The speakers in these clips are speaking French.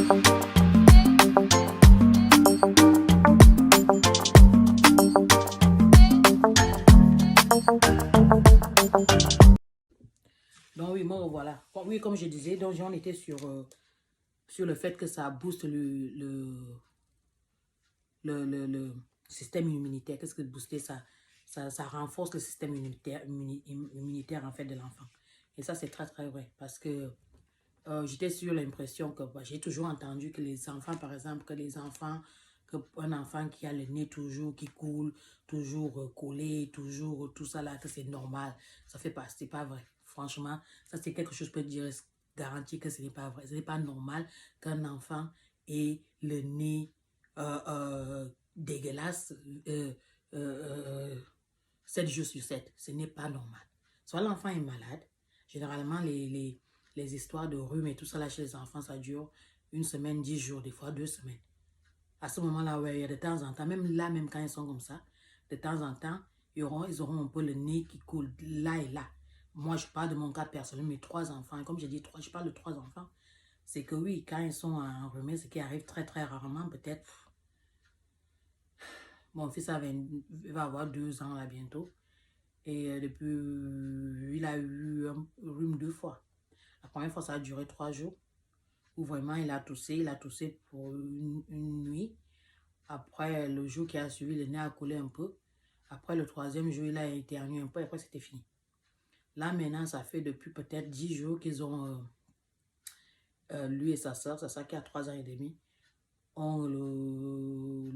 Donc oui, moi voilà. Oui, comme je disais, donc on était sur le fait que ça booste le système immunitaire. Qu'est-ce que booster ça, ça renforce le système immunitaire en fait de l'enfant. Et ça, c'est très très vrai parce que j'étais sur l'impression que j'ai toujours entendu que les enfants, par exemple, qu'un enfant qui a le nez toujours qui coule, toujours collé, toujours tout ça là, que c'est normal. Ça fait pas, c'est pas vrai. Franchement, ça c'est quelque chose que je peux dire, garantir que ce n'est pas vrai. Ce n'est pas normal qu'un enfant ait le nez dégueulasse euh, euh, 7 jours sur 7. Ce n'est pas normal. Soit l'enfant est malade, généralement les histoires de rhume et tout ça là chez les enfants, ça dure une semaine, 10 jours, des fois 2 semaines. À ce moment-là, ouais, il y a de temps en temps, même là, même quand ils sont comme ça, de temps en temps, ils auront un peu le nez qui coule là et là. Moi, je parle de mon cas personnel, mes 3 enfants. Comme j'ai dit, je parle de 3 enfants. C'est que oui, quand ils sont enrhumés, ce qui arrive très très rarement, peut-être. Mon fils il va avoir 2 ans là bientôt. Et depuis, il a eu un rhume 2 fois. La première fois, ça a duré 3 jours. Où vraiment, il a toussé pour une nuit. Après, le jour qui a suivi, le nez a collé un peu. Après, le troisième jour, il a éternué un peu et après, c'était fini. Là, maintenant, ça fait depuis peut-être 10 jours qu'ils ont, lui et sa soeur qui a 3 ans et demi, ont le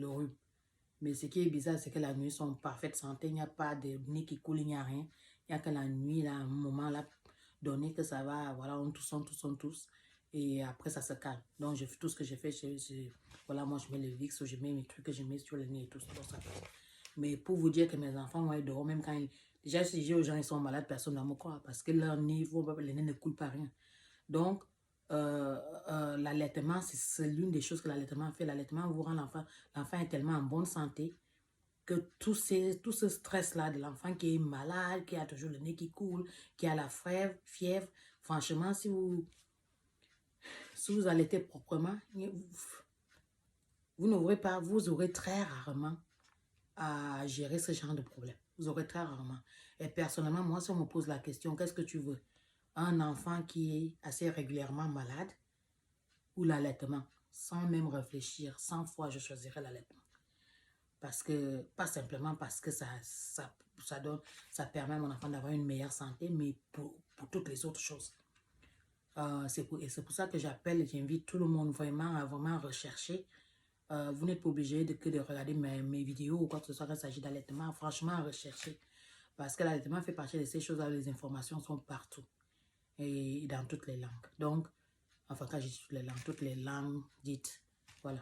rhume. Mais ce qui est bizarre, c'est que la nuit, ils sont en parfaite santé. Il n'y a pas de nez qui coule, il n'y a rien. Il n'y a que la nuit, là, à un moment, là, donné que ça va, voilà, on tousse, on tousse, on tousse. Et après, ça se calme. Donc, tout ce que j'ai fait, voilà, moi, je mets le Vicks, je mets mes trucs que je mets sur le nez et tout ça. Mais pour vous dire que mes enfants, moi, ils dorment, même quand ils... Déjà, si je dis aux gens, ils sont malades, personne ne me croit. Parce que leur nez, le nez ne coule pas rien. Donc, l'allaitement, c'est l'une des choses que l'allaitement fait. L'allaitement vous rend l'enfant est tellement en bonne santé que tout ce stress-là de l'enfant qui est malade, qui a toujours le nez qui coule, qui a la fièvre, franchement, si vous allaitez proprement, vous aurez très rarement à gérer ce genre de problème. Vous aurez très rarement. Et personnellement, moi, si on me pose la question, qu'est-ce que tu veux? Un enfant qui est assez régulièrement malade ou l'allaitement? Sans même réfléchir, 100 fois, je choisirais l'allaitement. Parce que, pas simplement parce que ça permet à mon enfant d'avoir une meilleure santé, mais pour toutes les autres choses. C'est pour ça que j'invite tout le monde vraiment à vraiment rechercher. Vous n'êtes pas obligé que de regarder mes vidéos ou quoi que ce soit quand il s'agit d'allaitement. Franchement, rechercher. Parce que l'allaitement fait partie de ces choses-là, les informations sont partout. Et dans toutes les langues. Donc, enfin, quand je dis toutes les langues dites, voilà.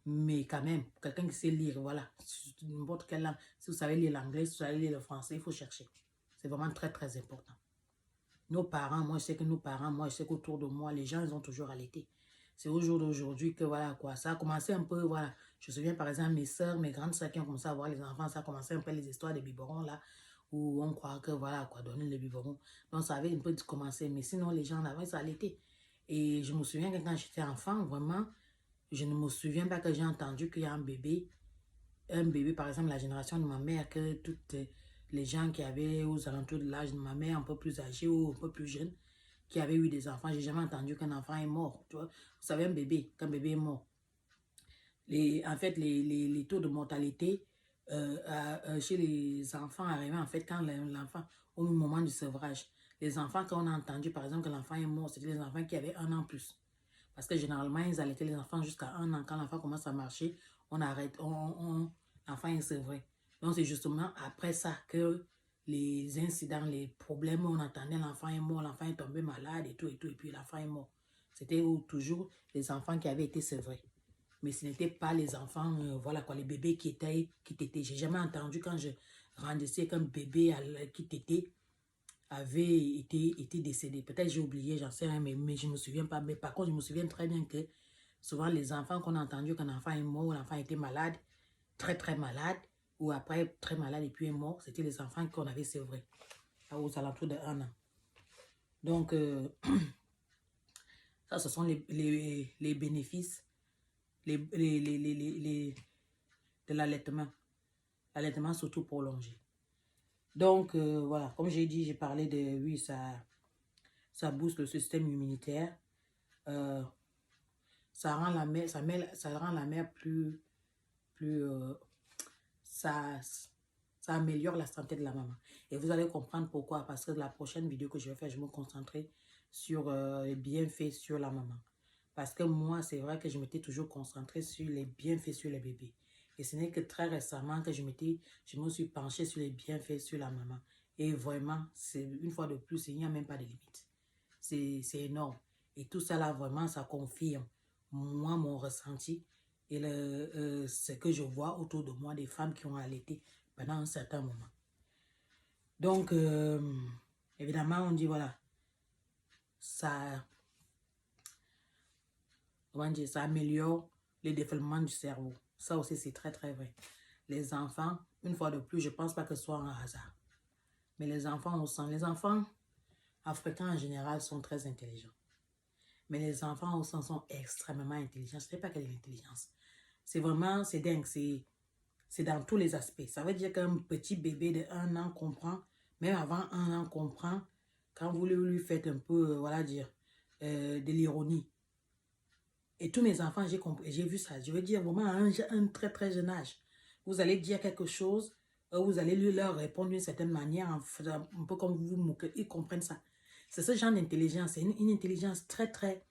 Mais quand même, quelqu'un qui sait lire, voilà, n'importe quelle langue. Si vous savez lire l'anglais, si vous savez lire le français, il faut chercher. C'est vraiment très, très important. Nos parents, moi, je sais que moi, je sais qu'autour de moi, les gens, ils ont toujours allaité. C'est au jour d'aujourd'hui que, voilà, quoi, ça a commencé un peu, voilà. Je me souviens, par exemple, mes soeurs, mes grandes soeurs qui ont commencé à voir les enfants, ça a commencé un peu les histoires des biberons, là, où on croit que, voilà, quoi, donner le biberon. Donc, ça avait un peu commencé. Mais sinon, les gens en avant, ça allaitait. Et je me souviens que quand j'étais enfant, vraiment, je ne me souviens pas que j'ai entendu qu'il y a un bébé, par exemple, la génération de ma mère, que toutes les gens qui avaient aux alentours de l'âge de ma mère, un peu plus âgés ou un peu plus jeunes, qui avaient eu des enfants, j'ai jamais entendu qu'un enfant est mort. Tu vois? Vous savez, qu'un bébé est mort. En fait, les taux de mortalité chez les enfants arrivaient, en fait, quand l'enfant, au moment du sevrage. Les enfants, quand on a entendu, par exemple, que l'enfant est mort, c'était les enfants qui avaient 1 an plus. Parce que généralement, ils allaitaient les enfants jusqu'à 1 an. Quand l'enfant commence à marcher, on arrête, l'enfant est sevré. Donc, c'est justement après ça que les incidents, les problèmes, on entendait l'enfant est mort, l'enfant est tombé malade et tout, et puis l'enfant est mort. C'était toujours les enfants qui avaient été sevrés. Mais ce n'était pas les enfants, voilà quoi, les bébés qui tétaient. J'ai jamais entendu quand je grandissais qu'un bébé qui tétait avait été décédé. Peut-être j'ai oublié, j'en sais rien, mais je ne me souviens pas. Mais par contre, je me souviens très bien que souvent les enfants qu'on a entendu qu'un enfant est mort, l'enfant était malade, très très malade, ou après très malade et puis est mort, c'était les enfants qu'on avait sevrés aux alentours de 1 an. Donc, Ça, ce sont les bénéfices de l'allaitement. L'allaitement surtout prolongé. Donc, voilà, comme j'ai dit, j'ai parlé de, oui, ça booste le système immunitaire. Ça rend la mère, ça rend la mère ça, ça améliore la santé de la maman. Et vous allez comprendre pourquoi. Parce que la prochaine vidéo que je vais faire, je vais me concentrer sur les bienfaits sur la maman. Parce que moi, c'est vrai que je m'étais toujours concentrée sur les bienfaits sur les bébés. Et ce n'est que très récemment que je me suis penchée sur les bienfaits sur la maman. Et vraiment, c'est une fois de plus, il n'y a même pas de limite. C'est énorme. Et tout ça là, vraiment, ça confirme moi, mon ressenti et ce que je vois autour de moi des femmes qui ont allaité pendant un certain moment. Donc, évidemment, on dit, voilà, ça, comment dire, ça améliore le développement du cerveau. Ça aussi, c'est très, très vrai. Les enfants, une fois de plus, je ne pense pas que ce soit un hasard. Mais les enfants les enfants africains en général sont très intelligents. Mais les enfants au sens sont extrêmement intelligents. Je ne sais pas quelle est l'intelligence. C'est vraiment, c'est dingue. C'est dans tous les aspects. Ça veut dire qu'un petit bébé de 1 an comprend, même avant 1 an comprend, quand vous lui faites un peu, voilà dire, de l'ironie. Et tous mes enfants, j'ai vu ça. Je veux dire, vraiment, à un très, très jeune âge. Vous allez dire quelque chose, vous allez leur répondre d'une certaine manière, un peu comme vous vous moquez. Ils comprennent ça. C'est ce genre d'intelligence. C'est une intelligence très, très,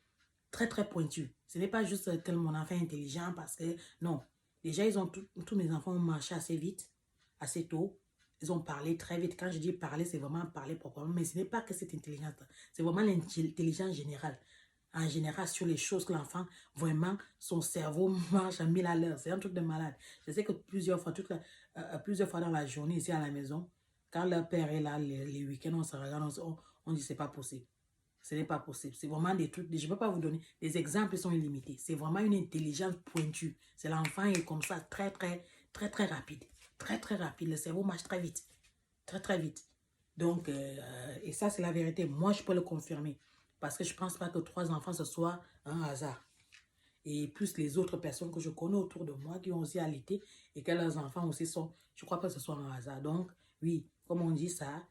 très, très pointue. Ce n'est pas juste que mon enfant est intelligent parce que, non. Déjà, tous mes enfants ont marché assez vite, assez tôt. Ils ont parlé très vite. Quand je dis parler, c'est vraiment parler proprement. Mais ce n'est pas que cette intelligence. C'est vraiment l'intelligence générale. En général, sur les choses que l'enfant, vraiment, son cerveau marche à 1000 à l'heure. C'est un truc de malade. Je sais que plusieurs fois dans la journée, ici à la maison, quand leur père est là, les week-ends, on se regarde, on dit c'est pas possible. Ce n'est pas possible. C'est vraiment des trucs, je ne peux pas vous donner, les exemples sont illimités. C'est vraiment une intelligence pointue. C'est l'enfant est comme ça, très, très, très, très rapide. Très, très rapide. Le cerveau marche très vite. Très, très vite. Donc, et ça, c'est la vérité. Moi, je peux le confirmer. Parce que je ne pense pas que 3 enfants, ce soit un hasard. Et plus les autres personnes que je connais autour de moi qui ont aussi allaité et que leurs enfants aussi sont, je ne crois pas que ce soit un hasard. Donc, oui, comme on dit ça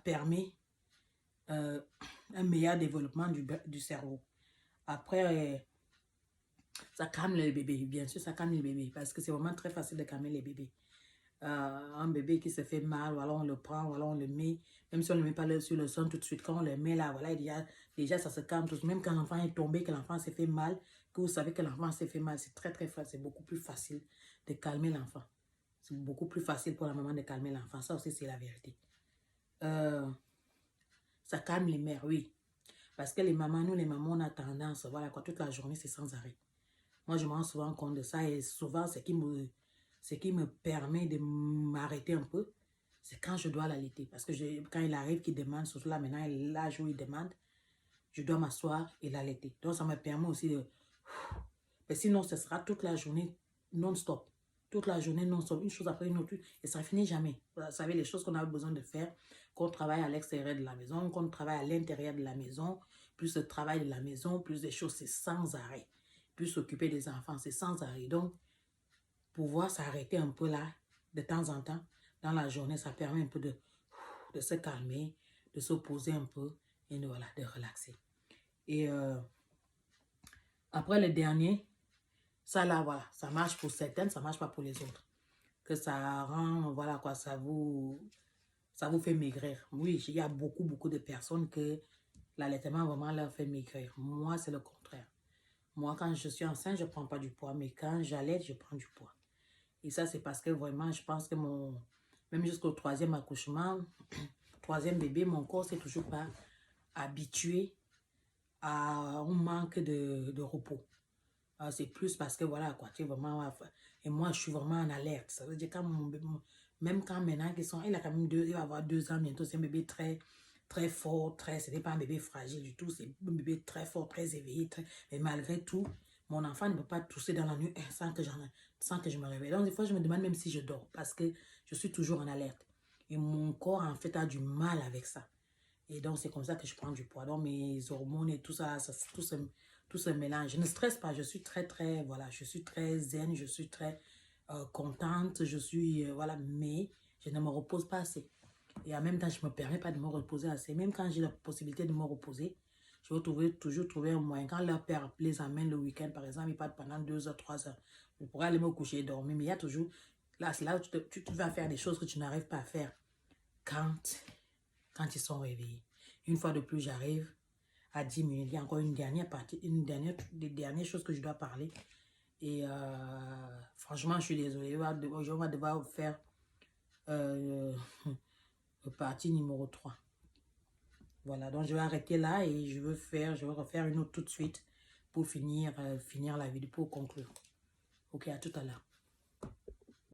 permet un meilleur développement du cerveau. Après, ça calme les bébés. Bien sûr, ça calme les bébés parce que c'est vraiment très facile de calmer les bébés. Un bébé qui se fait mal, voilà, on le prend, voilà, on le met, même si on ne le met pas sur le sol tout de suite, quand on le met là, voilà, déjà ça se calme tout. Même quand l'enfant est tombé, que l'enfant s'est fait mal, que vous savez que l'enfant s'est fait mal, c'est très très facile, c'est beaucoup plus facile de calmer l'enfant. C'est beaucoup plus facile pour la maman de calmer l'enfant. Ça aussi, c'est la vérité. Ça calme les mères, oui. Parce que nous les mamans, on a tendance, voilà quoi, toute la journée, c'est sans arrêt. Moi, je me rends souvent compte de ça et souvent, ce qui me permet de m'arrêter un peu, c'est quand je dois l'allaiter. Parce que quand il arrive qu'il demande, surtout là maintenant, l'âge où il demande, je dois m'asseoir et l'allaiter. Donc, ça me permet aussi de... Mais sinon, ce sera toute la journée non-stop. Toute la journée non-stop, une chose après une autre. Et ça finit jamais. Vous savez, les choses qu'on a besoin de faire, qu'on travaille à l'extérieur de la maison, qu'on travaille à l'intérieur de la maison, plus le travail de la maison, plus des choses, c'est sans arrêt. Plus s'occuper des enfants, c'est sans arrêt. Donc, pouvoir s'arrêter un peu là, de temps en temps, dans la journée, ça permet un peu de se calmer, de se poser un peu et voilà, de relaxer. Et après le dernier, ça là, voilà, ça marche pour certaines, ça marche pas pour les autres. Que ça rend, voilà quoi, ça vous fait maigrir. Oui, il y a beaucoup de personnes que l'allaitement vraiment leur fait maigrir. Moi, c'est le contraire. Moi, quand je suis enceinte, je ne prends pas du poids, mais quand j'allaite, je prends du poids. Et ça, c'est parce que vraiment, je pense que même jusqu'au 3e accouchement, 3e bébé, mon corps s'est toujours pas habitué à un manque de repos. C'est plus parce que voilà, quoi, tu es vraiment... Et moi, je suis vraiment en alerte. Ça veut dire quand même quand maintenant il a quand même il va avoir 2 ans bientôt, c'est un bébé très, très fort, ce n'est pas un bébé fragile du tout, c'est un bébé très fort, très éveillé, mais malgré tout, mon enfant ne peut pas tousser dans la nuit sans que je me réveille. Donc, des fois, je me demande même si je dors parce que je suis toujours en alerte. Et mon corps, en fait, a du mal avec ça. Et donc, c'est comme ça que je prends du poids. Donc, mes hormones et tout ça, tout se mélange. Je ne stresse pas. Je suis très, voilà, je suis très zen. Je suis très contente. Je suis, voilà, mais je ne me repose pas assez. Et en même temps, je ne me permets pas de me reposer assez. Même quand j'ai la possibilité de me reposer, je vais toujours trouver un moyen. Quand leur père les amène le week-end, par exemple, ils partent pendant 2 heures, 3 heures. Je pourrais aller me coucher et dormir. Mais il y a toujours... Là, c'est là où tu vas faire des choses que tu n'arrives pas à faire quand ils sont réveillés. Une fois de plus, j'arrive à 10 minutes. Il y a encore une dernière partie, des dernières choses que je dois parler. Et franchement, je suis désolée. Je vais devoir faire partie numéro 3. Voilà, donc je vais arrêter là et je vais refaire une autre tout de suite pour finir la vidéo, pour conclure. Ok, à tout à l'heure.